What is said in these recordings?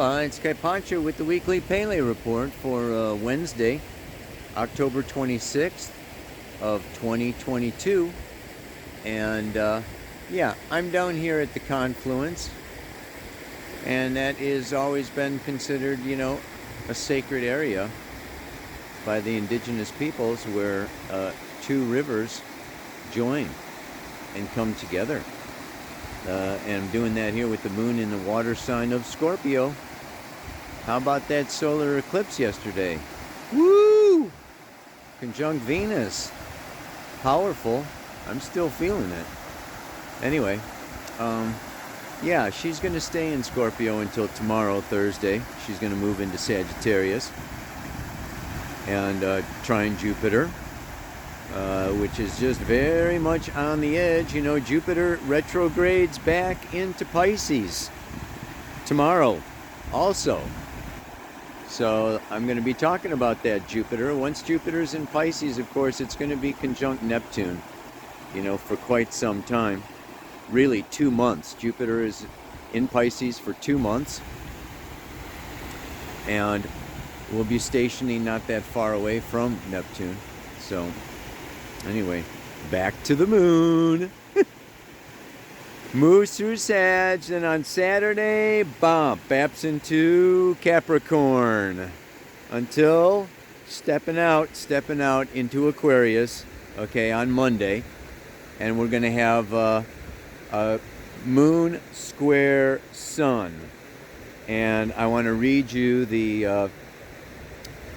Hola, it's Pancho with the weekly Pele Report for Wednesday, October 26th of 2022. And yeah, I'm down here at the confluence, and that has always been considered, a sacred area by the indigenous peoples where two rivers join and come together. And I'm doing that here with the moon in the water sign of Scorpio. How about that solar eclipse yesterday? Woo! Conjunct Venus. Powerful. I'm still feeling it. Anyway, yeah, she's going to stay in Scorpio until tomorrow, Thursday. She's going to move into Sagittarius and trine Jupiter. Which is just very much on the edge. Jupiter retrogrades back into Pisces tomorrow also. So I'm going to be talking about that Jupiter. Once Jupiter's in Pisces, of course, it's going to be conjunct Neptune, for quite some time. Really 2 months. Jupiter is in Pisces for 2 months. And we'll be stationing not that far away from Neptune. So anyway, back to the moon. Moves through Sag, then on Saturday, baps into Capricorn. Until stepping out into Aquarius, okay, on Monday. And we're going to have a moon square sun. And I want to read you the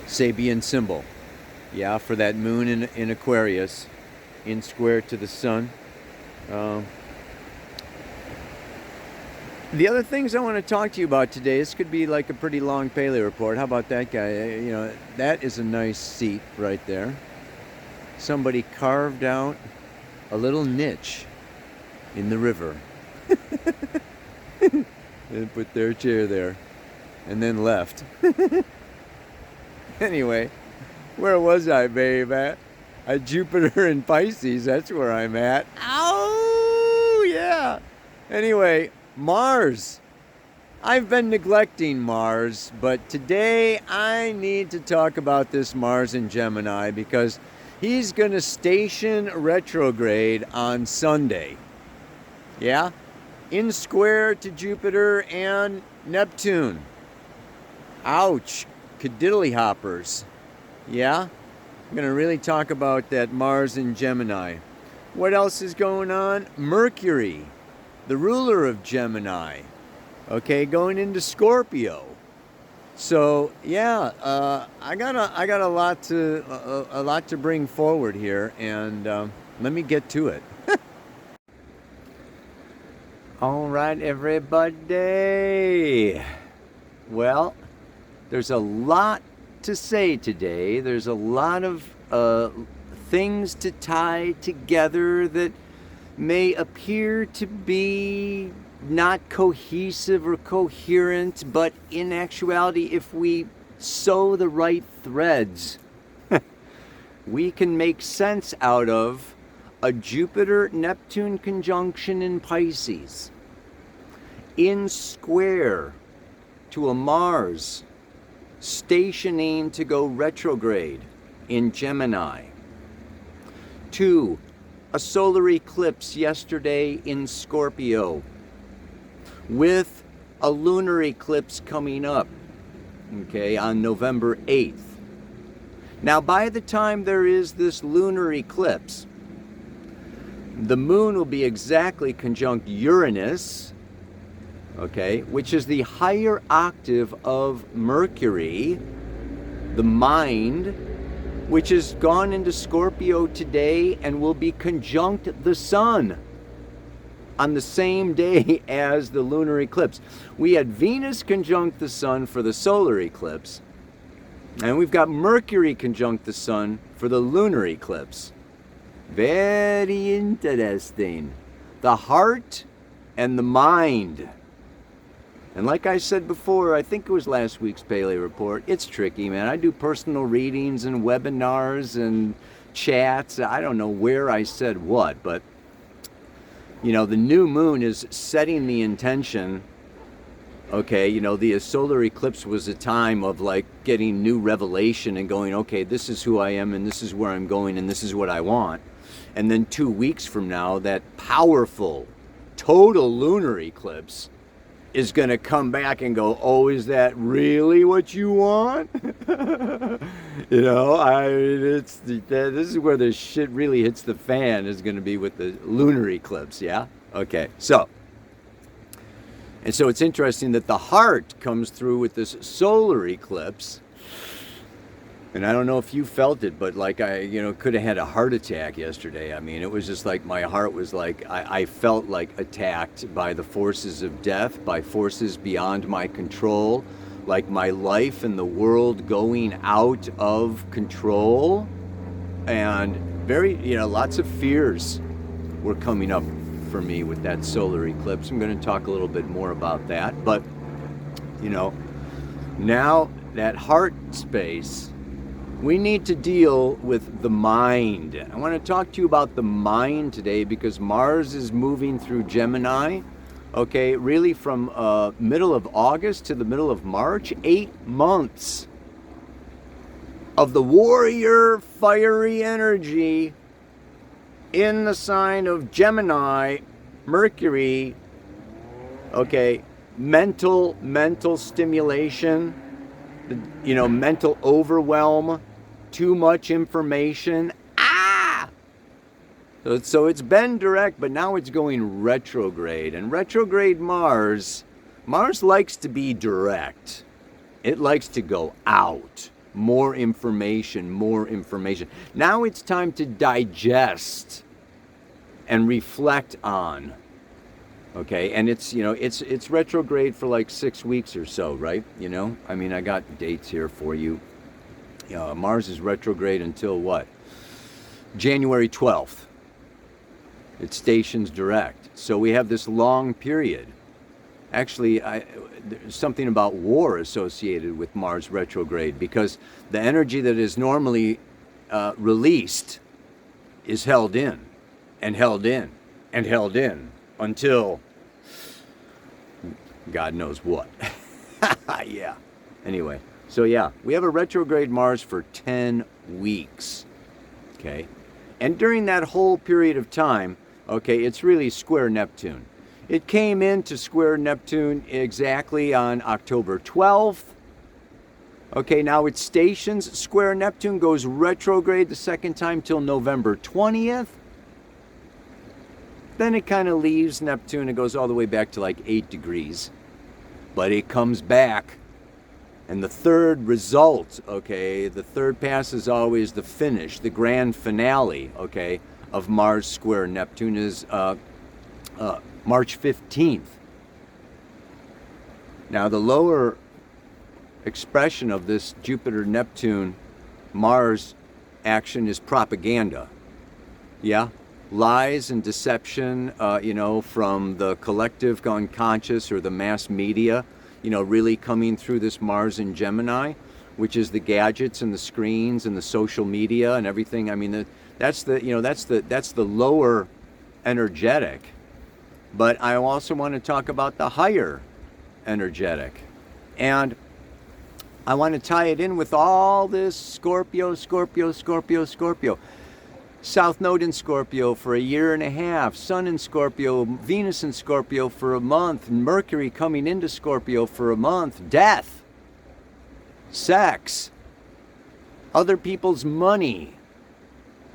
Sabian symbol. Yeah, for that moon in Aquarius, in square to the sun. The other things I want to talk to you about today, this could be like a pretty long Pele report. How about that guy? That is a nice seat right there. Somebody carved out a little niche in the river. And put their chair there. And then left. Anyway. Where was I, babe? At Jupiter in Pisces. That's where I'm at. Oh, yeah. Anyway, Mars. I've been neglecting Mars, but today I need to talk about this Mars in Gemini because he's going to station retrograde on Sunday. Yeah? In square to Jupiter and Neptune. Ouch. Cadiddly hoppers. Yeah, I'm going to really talk about that Mars in Gemini. What else is going on? Mercury, the ruler of Gemini, okay, going into Scorpio. So yeah, I got a lot to bring forward here, and let me get to it. All right, everybody. Well, there's a lot to say today. There's a lot of things to tie together that may appear to be not cohesive or coherent, but in actuality, if we sew the right threads, we can make sense out of a Jupiter-Neptune conjunction in Pisces, in square to a Mars stationing to go retrograde in Gemini. 2, a solar eclipse yesterday in Scorpio, with a lunar eclipse coming up, okay, on November 8th. Now, by the time there is this lunar eclipse, the moon will be exactly conjunct Uranus, okay, which is the higher octave of Mercury, the mind, which has gone into Scorpio today and will be conjunct the sun on the same day as the lunar eclipse. We had Venus conjunct the sun for the solar eclipse, and we've got Mercury conjunct the sun for the lunar eclipse. Very interesting. The heart and the mind. And like I said before, I think it was last week's Pele Report, it's tricky, man. I do personal readings and webinars and chats. I don't know where I said what, but the new moon is setting the intention Okay, the solar eclipse was a time of like getting new revelation and going, okay, this is who I am and this is where I'm going and this is what I want. And then 2 weeks from now, that powerful, total lunar eclipse is going to come back and go, oh, is that really what you want? This is where the shit really hits the fan, is going to be with the lunar eclipse, yeah? Okay, so it's interesting that the heart comes through with this solar eclipse. And I don't know if you felt it, but like I could have had a heart attack yesterday. I mean, it was just like my heart was like, I felt like attacked by the forces of death, by forces beyond my control, like my life and the world going out of control. And lots of fears were coming up for me with that solar eclipse. I'm going to talk a little bit more about that. But, now that heart space, we need to deal with the mind. I want to talk to you about the mind today because Mars is moving through Gemini, okay, really from middle of August to the middle of March, 8 months of the warrior fiery energy in the sign of Gemini, Mercury, okay, mental stimulation, mental overwhelm, too much information. So it's been direct, but now it's going retrograde. And retrograde Mars likes to be direct. It likes to go out. More information. Now it's time to digest and reflect on. Okay, and it's retrograde for like 6 weeks or so, right? I mean, I got dates here for you. Mars is retrograde until what? January 12th. It stations direct. So we have this long period. Actually, there's something about war associated with Mars retrograde because the energy that is normally released is held in and held in and held in until God knows what. Yeah. Anyway, so yeah, we have a retrograde Mars for 10 weeks. Okay. And during that whole period of time, okay, it's really square Neptune. It came into square Neptune exactly on October 12th. Okay, now it stations square Neptune, goes retrograde the second time till November 20th. Then it kind of leaves Neptune. It goes all the way back to like 8 degrees. But it comes back. And the third result, okay, the third pass is always the finish, the grand finale, okay, of Mars square Neptune is March 15th. Now, the lower expression of this Jupiter-Neptune-Mars action is propaganda. Yeah? Lies and deception, from the collective unconscious or the mass media, really coming through this Mars in Gemini, which is the gadgets and the screens and the social media and everything. I mean, that's the lower energetic. But I also want to talk about the higher energetic. And I want to tie it in with all this Scorpio. South Node in Scorpio for a year and a half, Sun in Scorpio, Venus in Scorpio for a month, Mercury coming into Scorpio for a month, death, sex, other people's money,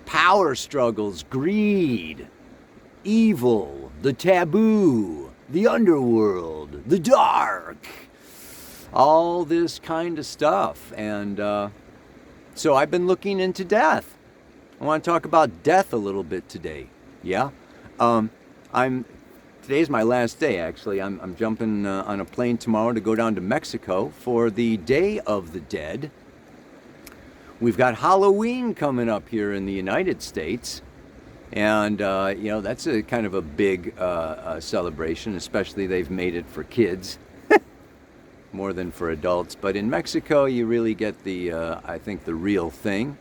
power struggles, greed, evil, the taboo, the underworld, the dark, all this kind of stuff. And so I've been looking into death. I want to talk about death a little bit today. Yeah, today's my last day. Actually, I'm jumping on a plane tomorrow to go down to Mexico for the Day of the Dead. We've got Halloween coming up here in the United States, and that's a kind of a big celebration. Especially they've made it for kids more than for adults. But in Mexico, you really get the I think the real thing.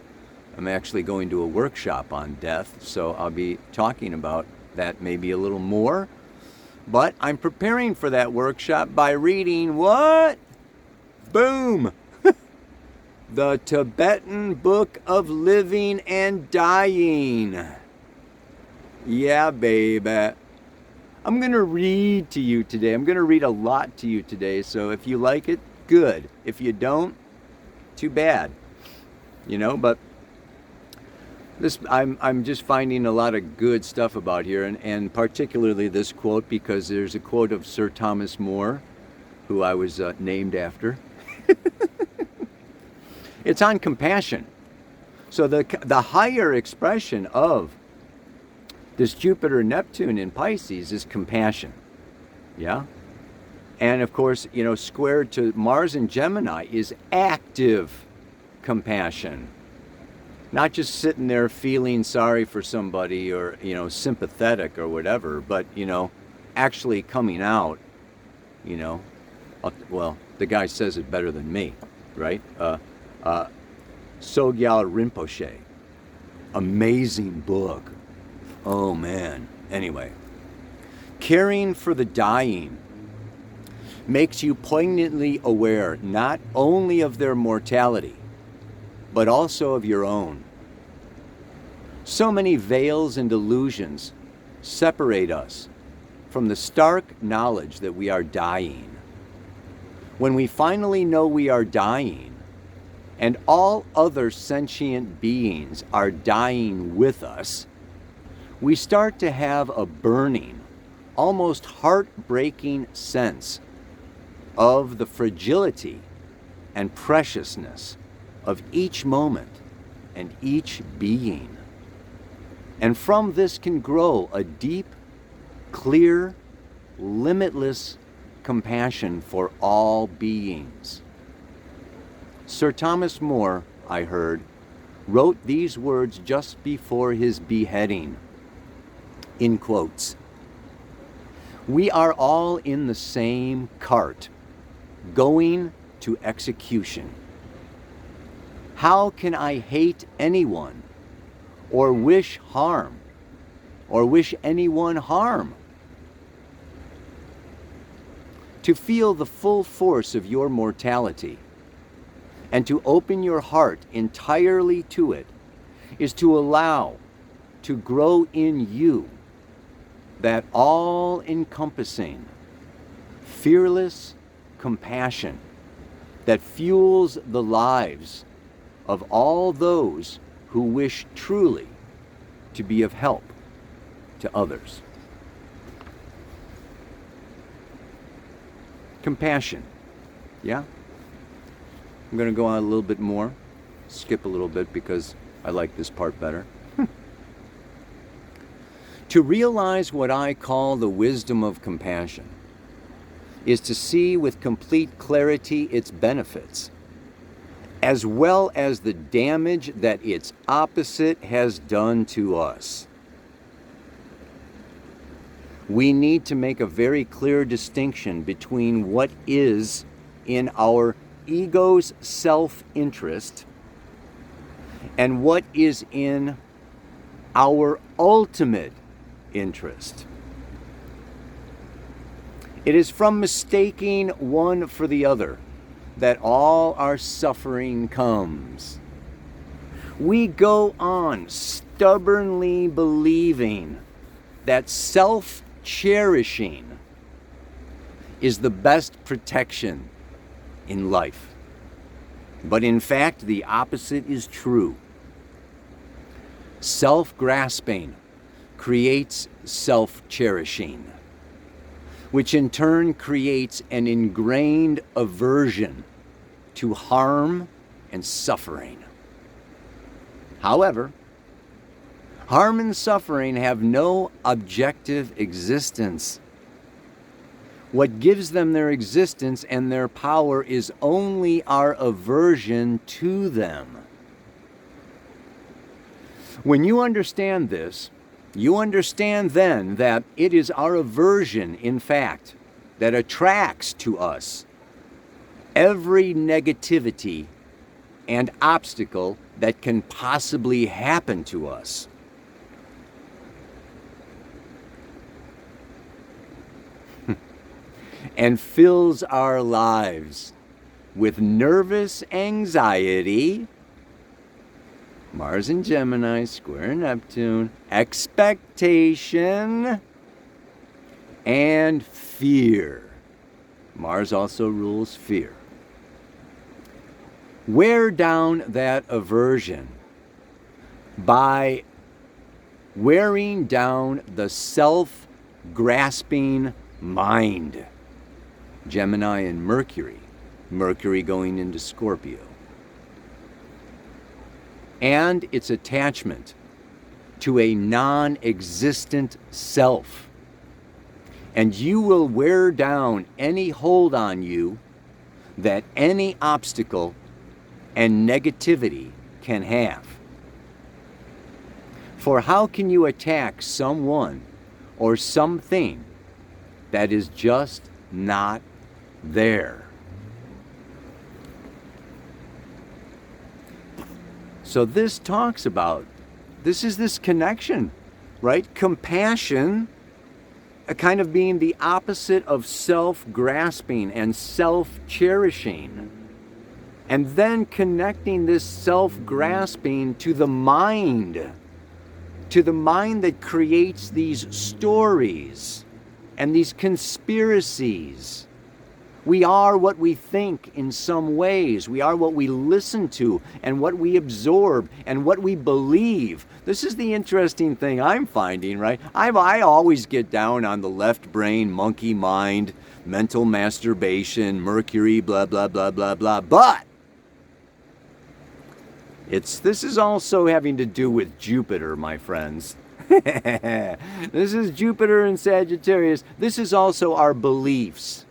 I'm actually going to a workshop on death, so I'll be talking about that maybe a little more. But I'm preparing for that workshop by reading what? Boom! The Tibetan Book of Living and Dying. Yeah, baby. I'm going to read to you today. I'm going to read a lot to you today. So if you like it, good. If you don't, too bad. But this I'm just finding a lot of good stuff about here, and particularly this quote, because there's a quote of Sir Thomas More, who I was named after. It's on compassion. So the higher expression of this Jupiter-Neptune in Pisces is compassion. Yeah? And of course, squared to Mars in Gemini is active compassion. Not just sitting there feeling sorry for somebody or, sympathetic or whatever, but, actually coming out, well, the guy says it better than me, right? Sogyal Rinpoche. Amazing book. Oh, man. Anyway. Caring for the dying makes you poignantly aware not only of their mortality, but also of your own. So many veils and illusions separate us from the stark knowledge that we are dying. When we finally know we are dying, and all other sentient beings are dying with us, we start to have a burning, almost heartbreaking sense of the fragility and preciousness of each moment and each being. And from this can grow a deep, clear, limitless compassion for all beings. Sir Thomas More, I heard, wrote these words just before his beheading, in quotes. We are all in the same cart, going to execution. How can I hate anyone, or wish harm, or wish anyone harm? To feel the full force of your mortality, and to open your heart entirely to it, is to allow to grow in you that all-encompassing, fearless compassion that fuels the lives of all those who wish truly to be of help to others. Compassion. Yeah? I'm going to go on a little bit more, skip a little bit because I like this part better. To realize what I call the wisdom of compassion is to see with complete clarity its benefits, as well as the damage that its opposite has done to us. We need to make a very clear distinction between what is in our ego's self-interest and what is in our ultimate interest. It is from mistaking one for the other that all our suffering comes. We go on stubbornly believing that self-cherishing is the best protection in life. But in fact, the opposite is true. Self-grasping creates self-cherishing, which in turn creates an ingrained aversion to harm and suffering. However, harm and suffering have no objective existence. What gives them their existence and their power is only our aversion to them. When you understand this, you understand then that it is our aversion, in fact, that attracts to us every negativity and obstacle that can possibly happen to us. and fills our lives with nervous anxiety, Mars in Gemini, square Neptune, expectation, and fear. Mars also rules fear. Wear down that aversion by wearing down the self-grasping mind. Gemini and Mercury. Mercury going into Scorpio. And its attachment to a non-existent self. And you will wear down any hold on you that any obstacle and negativity can have. For how can you attack someone or something that is just not there? So this talks about, this is this connection, right? Compassion, kind of being the opposite of self-grasping and self-cherishing. And then connecting this self-grasping to the mind that creates these stories and these conspiracies. We are what we think in some ways. We are what we listen to and what we absorb and what we believe. This is the interesting thing I'm finding, right? I always get down on the left brain, monkey mind, mental masturbation, Mercury, blah, blah, blah, blah, blah. But this is also having to do with Jupiter, my friends. This is Jupiter and Sagittarius. This is also our beliefs.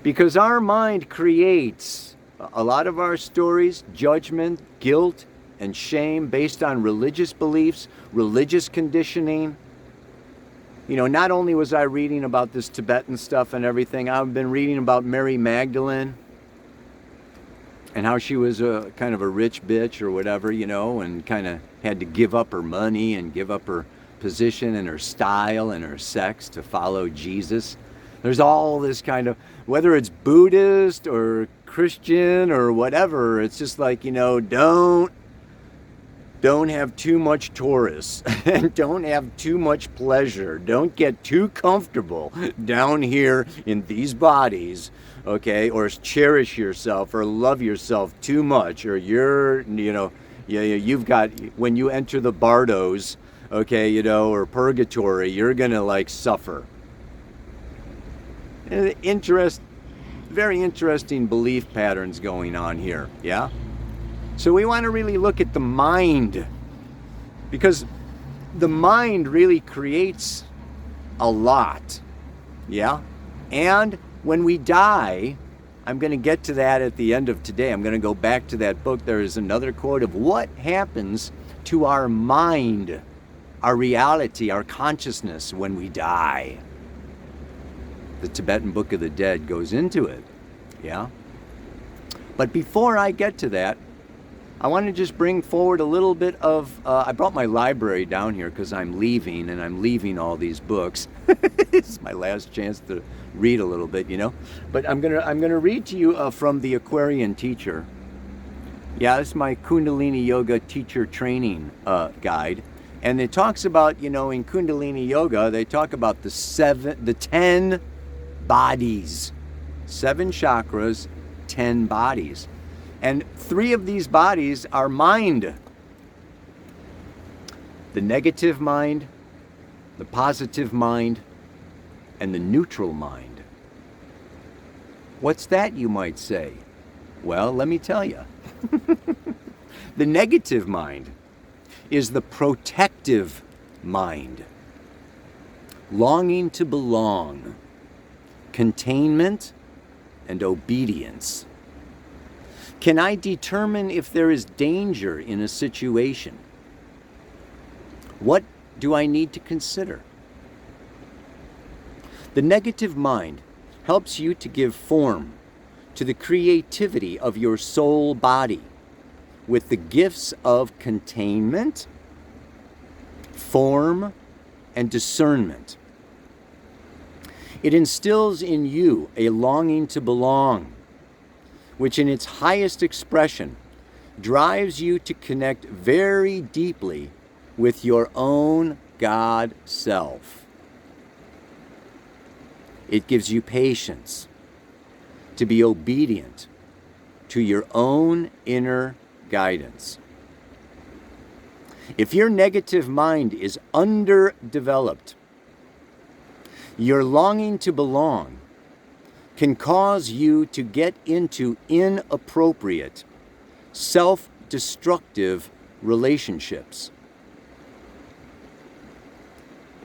Because our mind creates a lot of our stories, judgment, guilt, and shame based on religious beliefs, religious conditioning. You know, not only was I reading about this Tibetan stuff and everything, I've been reading about Mary Magdalene and how she was a kind of a rich bitch or whatever, you know, and kind of had to give up her money and give up her position and her style and her sex to follow Jesus. There's all this kind of, whether it's Buddhist or Christian or whatever, it's just like, you know, don't have too much Taurus and don't have too much pleasure. Don't get too comfortable down here in these bodies, okay? Or cherish yourself or love yourself too much, or you're, you know, you've got, when you enter the bardos, okay, you know, or purgatory, you're gonna like suffer. Very interesting belief patterns going on here, yeah? So we want to really look at the mind, because the mind really creates a lot, yeah? And when we die, I'm going to get to that at the end of today. I'm going to go back to that book. There is another quote of what happens to our mind, our reality, our consciousness when we die. The Tibetan Book of the Dead goes into it, yeah? But before I get to that, I want to just bring forward a little bit of, I brought my library down here because I'm leaving, and I'm leaving all these books. It's my last chance to read a little bit, you know? But I'm gonna read to you from the Aquarian Teacher. Yeah, this is my Kundalini Yoga teacher training guide. And it talks about, you know, in Kundalini Yoga, they talk about the 10 bodies, 7 chakras, 10 bodies. And 3 of these bodies are mind. The negative mind, the positive mind, and the neutral mind. What's that, you might say? Well, let me tell you. The negative mind is the protective mind. Longing to belong, containment, and obedience. Can I determine if there is danger in a situation? What do I need to consider? The negative mind helps you to give form to the creativity of your soul body with the gifts of containment, form, and discernment. It instills in you a longing to belong, which in its highest expression drives you to connect very deeply with your own God self. It gives you patience to be obedient to your own inner guidance. If your negative mind is underdeveloped, your longing to belong can cause you to get into inappropriate, self-destructive relationships.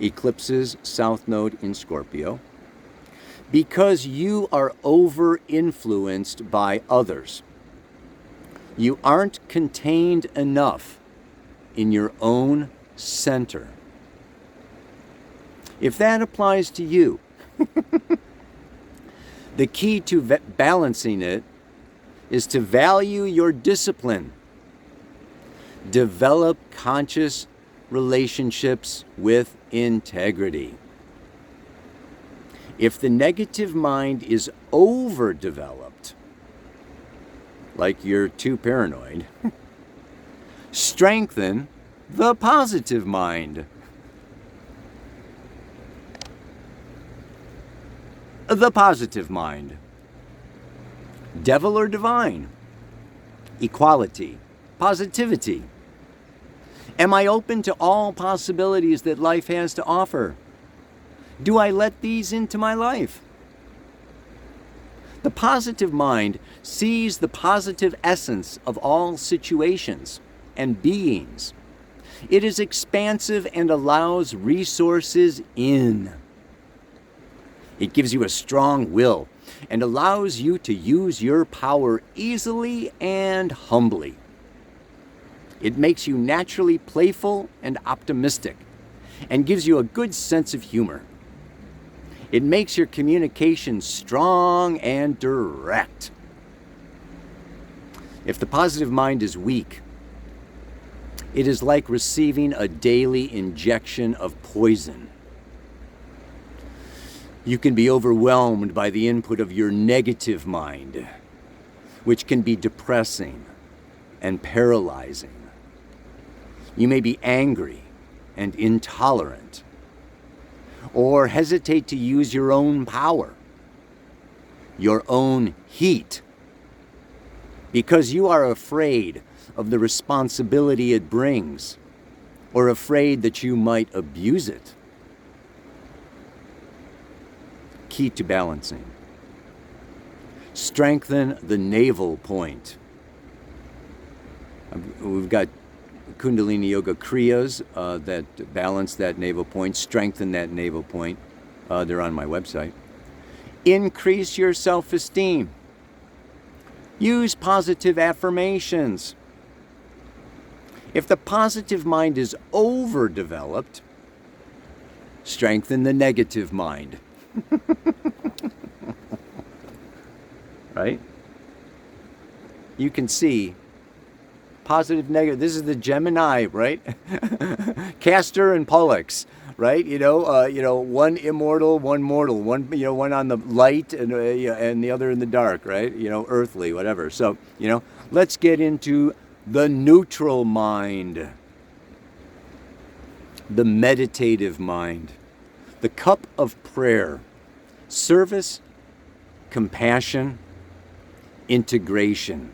Eclipses, South Node in Scorpio. Because you are over-influenced by others. You aren't contained enough in your own center. If that applies to you, the key to balancing it is to value your discipline. Develop conscious relationships with integrity. If the negative mind is overdeveloped, like you're too paranoid, strengthen the positive mind. The positive mind. Devil or divine? Equality. Positivity. Am I open to all possibilities that life has to offer? Do I let these into my life? The positive mind sees the positive essence of all situations and beings. It is expansive and allows resources in. It gives you a strong will and allows you to use your power easily and humbly. It makes you naturally playful and optimistic and gives you a good sense of humor. It makes your communication strong and direct. If the positive mind is weak, it is like receiving a daily injection of poison. You can be overwhelmed by the input of your negative mind, which can be depressing and paralyzing. You may be angry and intolerant, or hesitate to use your own power, your own heat, because you are afraid of the responsibility it brings, or afraid that you might abuse it. Key to balancing. Strengthen the navel point. We've got Kundalini Yoga Kriyas that balance that navel point, strengthen that navel point. They're on my website. Increase your self-esteem. Use positive affirmations. If the positive mind is overdeveloped, strengthen the negative mind. Right? You can see positive, negative. This is the Gemini, right? Castor and Pollux, right? One immortal, one mortal, one on the light and the other in the dark, right? Earthly, whatever. So, let's get into the neutral mind, the meditative mind, the cup of prayer, service, compassion, integration.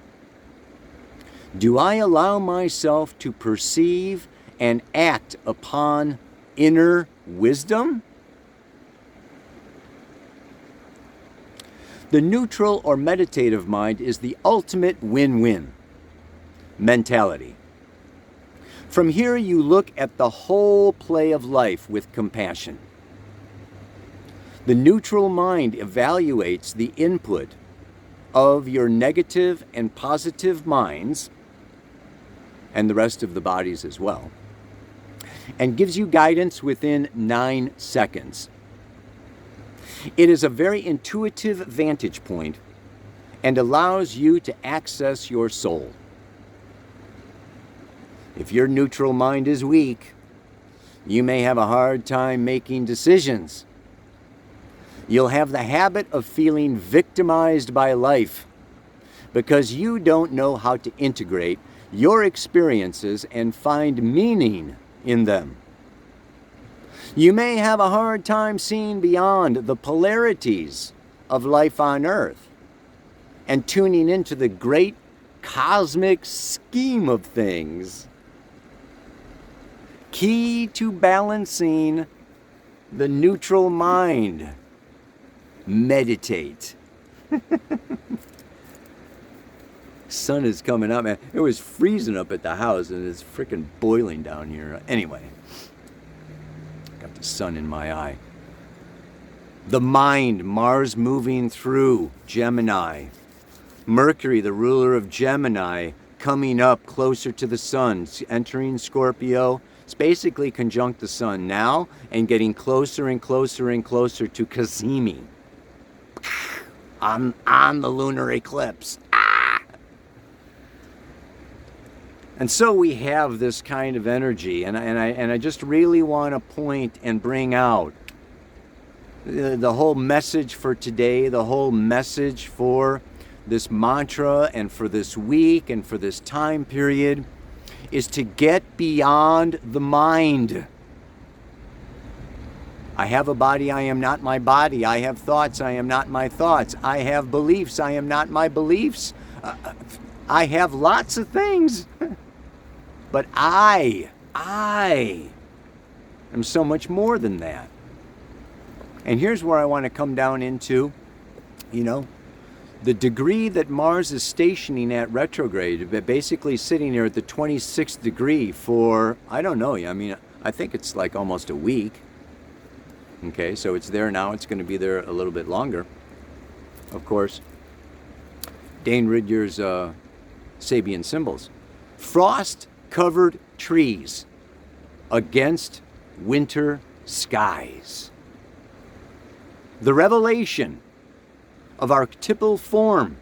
Do I allow myself to perceive and act upon inner wisdom? The neutral or meditative mind is the ultimate win-win mentality. From here, you look at the whole play of life with compassion. The neutral mind evaluates the input of your negative and positive minds, and the rest of the bodies as well, and gives you guidance within 9 seconds. It is a very intuitive vantage point and allows you to access your soul. If your neutral mind is weak, you may have a hard time making decisions. You'll have the habit of feeling victimized by life because you don't know how to integrate your experiences and find meaning in them. You may have a hard time seeing beyond the polarities of life on Earth and tuning into the great cosmic scheme of things. Key to balancing the neutral mind: meditate. Sun is coming up, man. It was freezing up at the house and it's freaking boiling down here. Anyway, got the sun in my eye. The mind, Mars moving through Gemini. Mercury, the ruler of Gemini, coming up closer to the sun, entering Scorpio. It's basically conjunct the sun now and getting closer and closer and closer to Cazimi on the lunar eclipse. And so we have this kind of energy, and I just really want to point and bring out the whole message for today, the whole message for this mantra and for this week and for this time period is to get beyond the mind. I have a body, I am not my body. I have thoughts, I am not my thoughts. I have beliefs, I am not my beliefs. I have lots of things. But I am so much more than that. And here's where I want to come down into, the degree that Mars is stationing at retrograde, basically sitting here at the 26th degree for, I don't know, I think it's like almost a week. Okay, so it's there now. It's going to be there a little bit longer, of course. Dane Ridger's Sabian symbols. Frost-covered trees against winter skies. The revelation of archetypal form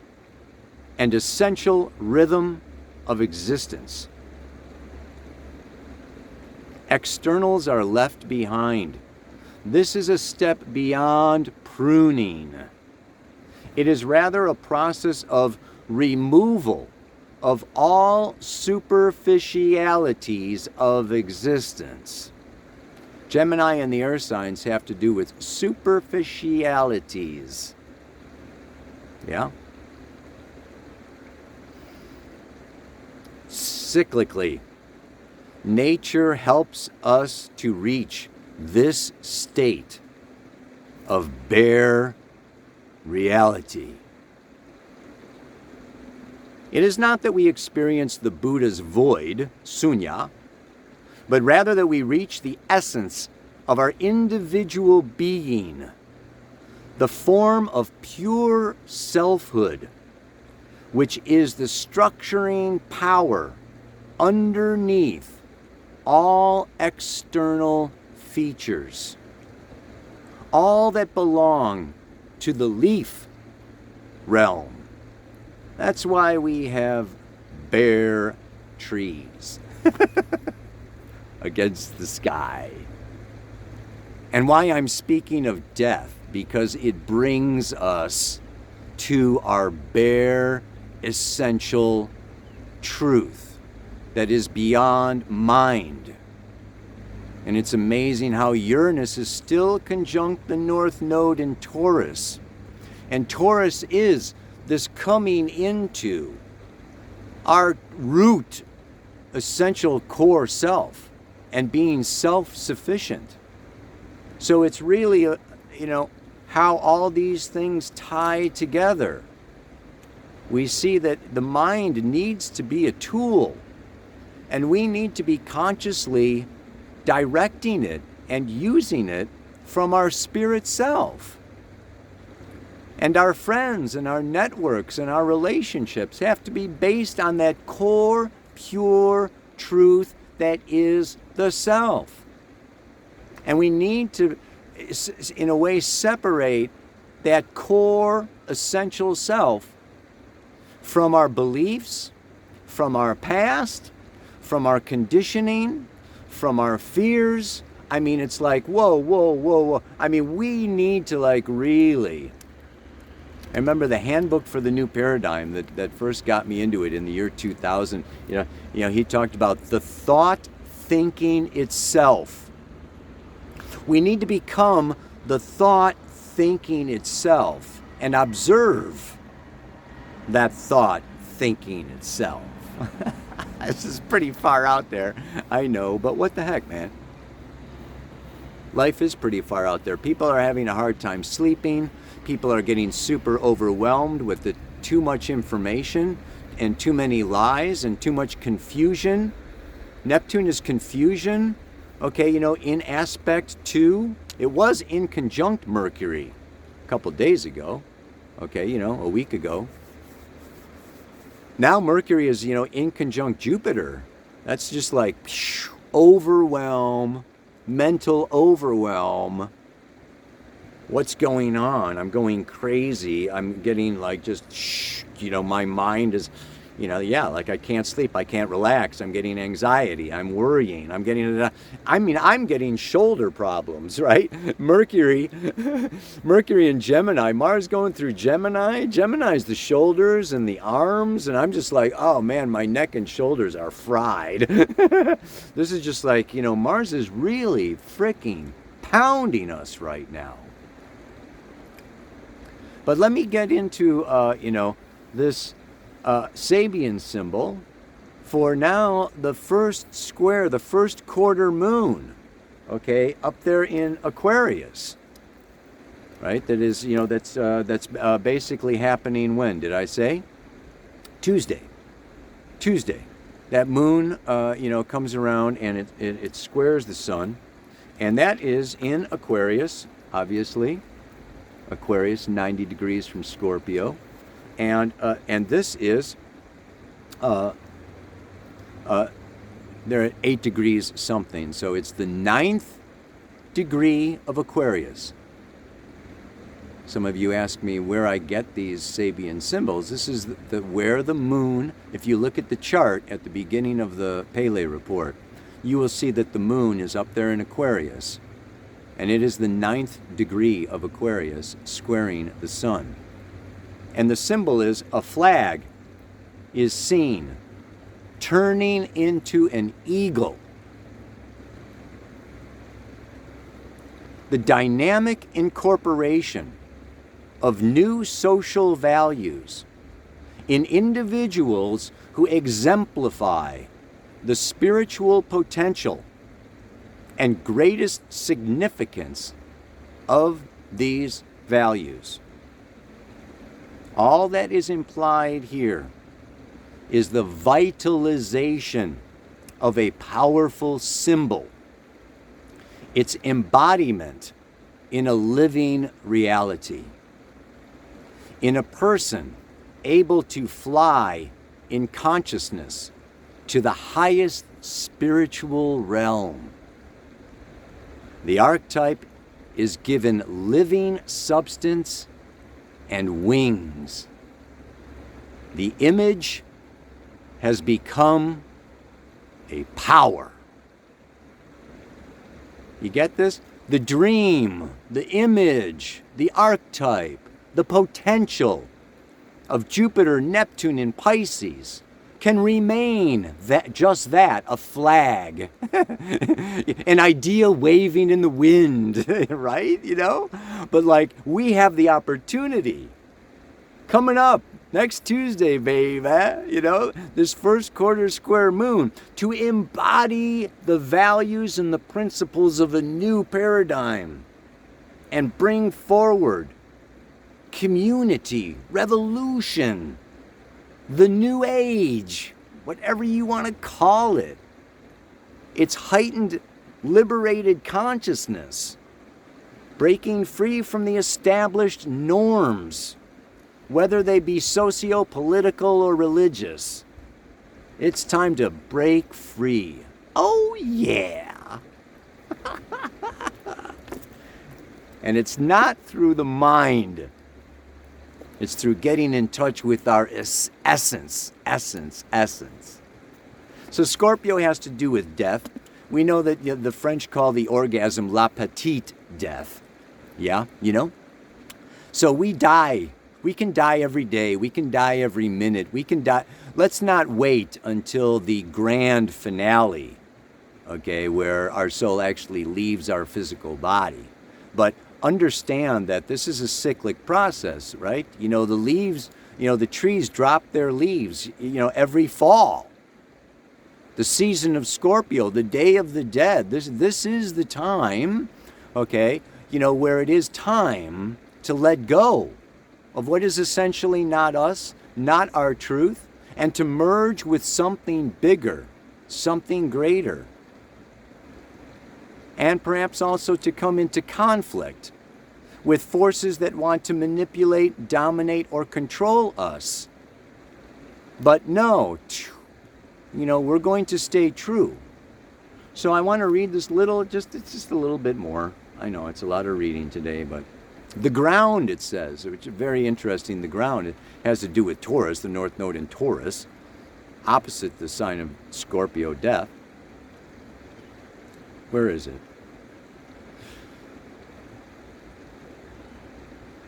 and essential rhythm of existence. Externals are left behind. This is a step beyond pruning. It is rather a process of removal of all superficialities of existence. Gemini and the earth signs have to do with superficialities. Yeah? Cyclically, nature helps us to reach this state of bare reality. It is not that we experience the Buddha's void, sunya, but rather that we reach the essence of our individual being, the form of pure selfhood, which is the structuring power underneath all external features, all that belong to the leaf realm. That's why we have bare trees against the sky. And why I'm speaking of death, because it brings us to our bare essential truth that is beyond mind. And it's amazing how Uranus is still conjunct the North Node in Taurus. And Taurus is this coming into our root, essential core self and being self-sufficient. So it's really, how all these things tie together. We see that the mind needs to be a tool, and we need to be consciously directing it and using it from our spirit self. And our friends and our networks and our relationships have to be based on that core, pure truth that is the self. And we need to, in a way, separate that core, essential self from our beliefs, from our past, from our conditioning, from our fears, I mean, it's like, whoa, whoa, whoa, whoa. I mean, we need to like really. I remember the handbook for the new paradigm that first got me into it in the year 2000. He talked about the thought thinking itself. We need to become the thought thinking itself and observe that thought thinking itself. This is pretty far out there, I know, but what the heck, man? Life is pretty far out there. People are having a hard time sleeping. People are getting super overwhelmed with the too much information and too many lies and too much confusion. Neptune is confusion. Okay, in aspect to, it was in conjunct Mercury a couple days ago. Okay, a week ago. Now Mercury is, in conjunct Jupiter. That's just like overwhelm, mental overwhelm. What's going on? I'm going crazy. I'm getting like just, my mind is, like I can't sleep. I can't relax. I'm getting anxiety. I'm worrying. I'm getting shoulder problems, right? Mercury in Gemini. Mars going through Gemini. Gemini's the shoulders and the arms. And I'm just like, oh man, my neck and shoulders are fried. This is just like, Mars is really freaking pounding us right now. But let me get into, this Sabian symbol for now the first square, the first quarter moon, okay, up there in Aquarius, right? That is, that's basically happening when, did I say? Tuesday. That moon, comes around and it squares the sun, and that is in Aquarius, obviously. Aquarius, 90 degrees from Scorpio. And this is, they're at 8 degrees something. So it's the 9th degree of Aquarius. Some of you ask me where I get these Sabian symbols. This is where the moon, if you look at the chart at the beginning of the Pele Report, you will see that the moon is up there in Aquarius. And it is the 9th degree of Aquarius squaring the sun. And the symbol is a flag is seen turning into an eagle. The dynamic incorporation of new social values in individuals who exemplify the spiritual potential and greatest significance of these values. All that is implied here is the vitalization of a powerful symbol, its embodiment in a living reality, in a person able to fly in consciousness to the highest spiritual realm. The archetype is given living substance and wings. The image has become a power. You get this? The dream, the image, the archetype, the potential of Jupiter, Neptune, and Pisces can remain just that, a flag, an idea waving in the wind, right? But like, we have the opportunity coming up next Tuesday, babe, this first quarter square moon, to embody the values and the principles of a new paradigm and bring forward community, revolution, the new age, whatever you want to call it. It's heightened, liberated consciousness, breaking free from the established norms, whether they be socio-political or religious. It's time to break free. Oh yeah. And it's not through the mind. It's through getting in touch with our essence. So Scorpio has to do with death, We know that the French call the orgasm la petite death. Yeah, you know? So we die. We can die every day. We can die every minute. We can die. Let's not wait until the grand finale, okay, where our soul actually leaves our physical body. But understand that this is a cyclic process, right? You know, the leaves, the trees drop their leaves, every fall. The season of Scorpio, the Day of the Dead, this is the time, okay, where it is time to let go of what is essentially not us, not our truth, and to merge with something bigger, something greater. And perhaps also to come into conflict with forces that want to manipulate, dominate, or control us. But no, we're going to stay true. So I want to read this it's just a little bit more. I know it's a lot of reading today, but the ground, it says, which is very interesting. The ground, it has to do with Taurus, the North Node in Taurus, opposite the sign of Scorpio, death. Where is it?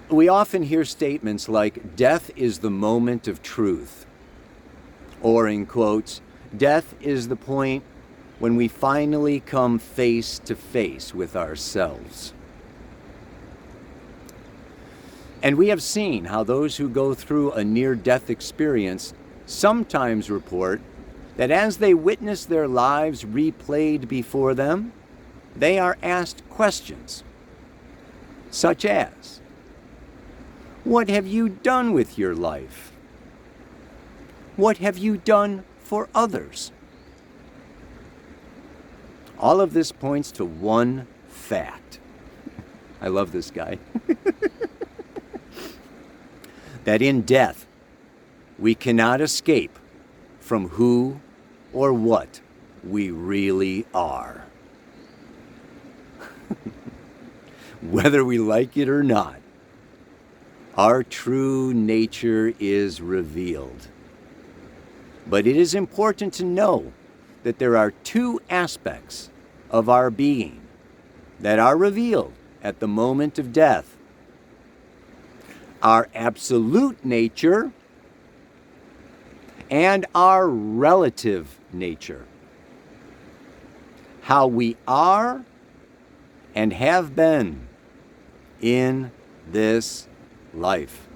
We often hear statements like, death is the moment of truth. Or in quotes, death is the point when we finally come face to face with ourselves. And we have seen how those who go through a near-death experience sometimes report that as they witness their lives replayed before them, they are asked questions such as, what have you done with your life? What have you done for others? All of this points to one fact. I love this guy. That in death, we cannot escape from who or what we really are. Whether we like it or not, our true nature is revealed. But it is important to know that there are two aspects of our being that are revealed at the moment of death. Our absolute nature and our relative nature. How we are and have been in this life,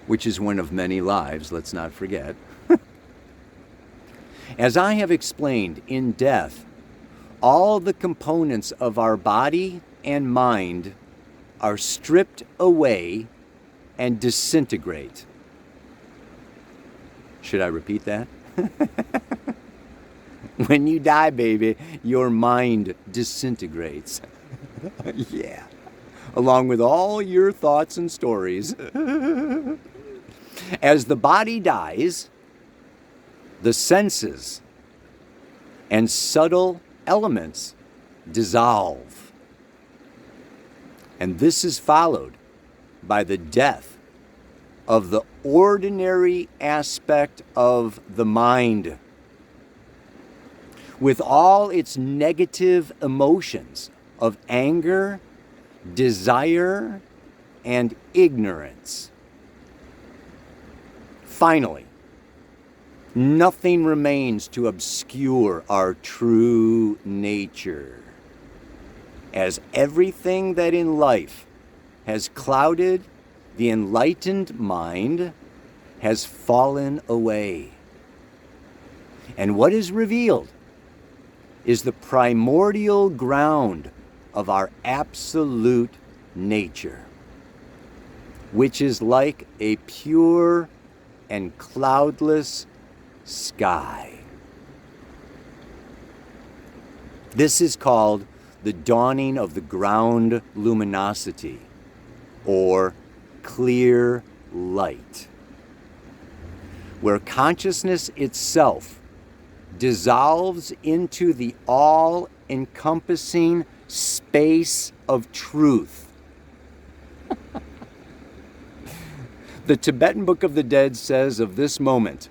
which is one of many lives, let's not forget. As I have explained, in death, all the components of our body and mind are stripped away and disintegrate. Should I repeat that? When you die, baby, your mind disintegrates. Yeah. Along with all your thoughts and stories. As the body dies, the senses and subtle elements dissolve. And this is followed by the death of the ordinary aspect of the mind, with all its negative emotions of anger, desire, and ignorance. Finally, nothing remains to obscure our true nature, as everything that in life has clouded the enlightened mind has fallen away. And what is revealed is the primordial ground of our absolute nature, which is like a pure and cloudless sky. This is called the dawning of the ground luminosity, or clear light, where consciousness itself dissolves into the all-encompassing space of truth. The Tibetan Book of the Dead says of this moment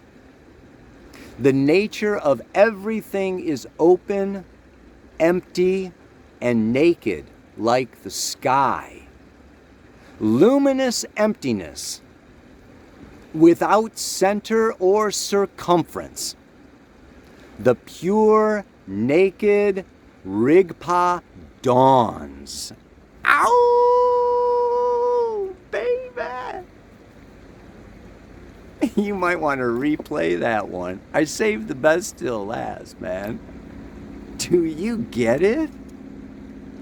The nature of everything is open, empty, and naked, like the sky. Luminous emptiness, without center or circumference. The pure, naked Rigpa dawns. Ow, baby! You might want to replay that one. I saved the best till last, man. Do you get it?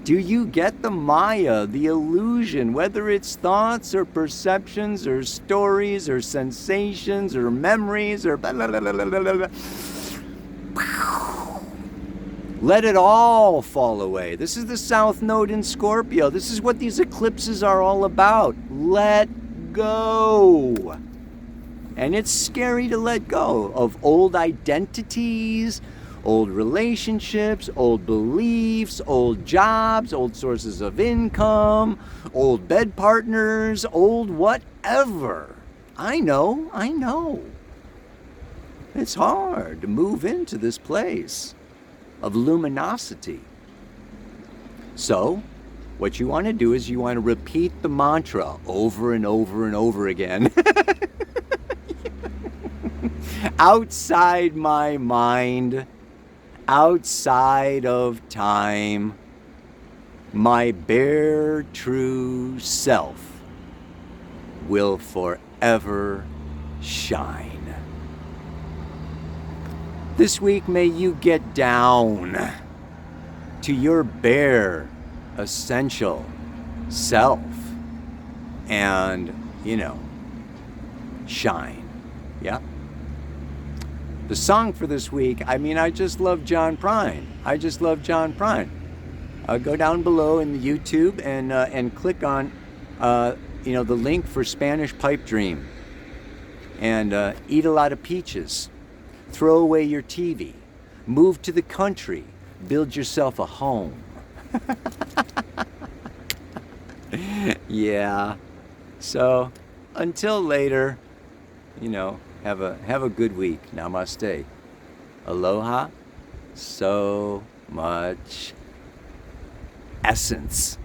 Do you get the Maya, the illusion, whether it's thoughts or perceptions or stories or sensations or memories or blah, blah, blah, blah, blah, blah. Let it all fall away. This is the South Node in Scorpio. This is what these eclipses are all about. Let go. And it's scary to let go of old identities, old relationships, old beliefs, old jobs, old sources of income, old bed partners, old whatever. I know. It's hard to move into this place of luminosity. So, what you want to do is you want to repeat the mantra over and over and over again. Outside my mind, outside of time, my bare true self will forever shine. This week, may you get down to your bare, essential self and, shine. Yeah? The song for this week, I just love John Prine. Go down below in the YouTube and click on, the link for Spanish Pipe Dream. And eat a lot of peaches. Throw away your TV. Move to the country. Build yourself a home. Yeah. So, until later, have a good week. Namaste. Aloha. So much essence.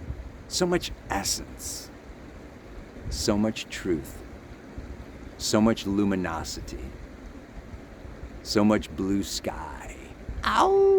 So much essence. So much truth. So much luminosity. So much blue sky. Ow!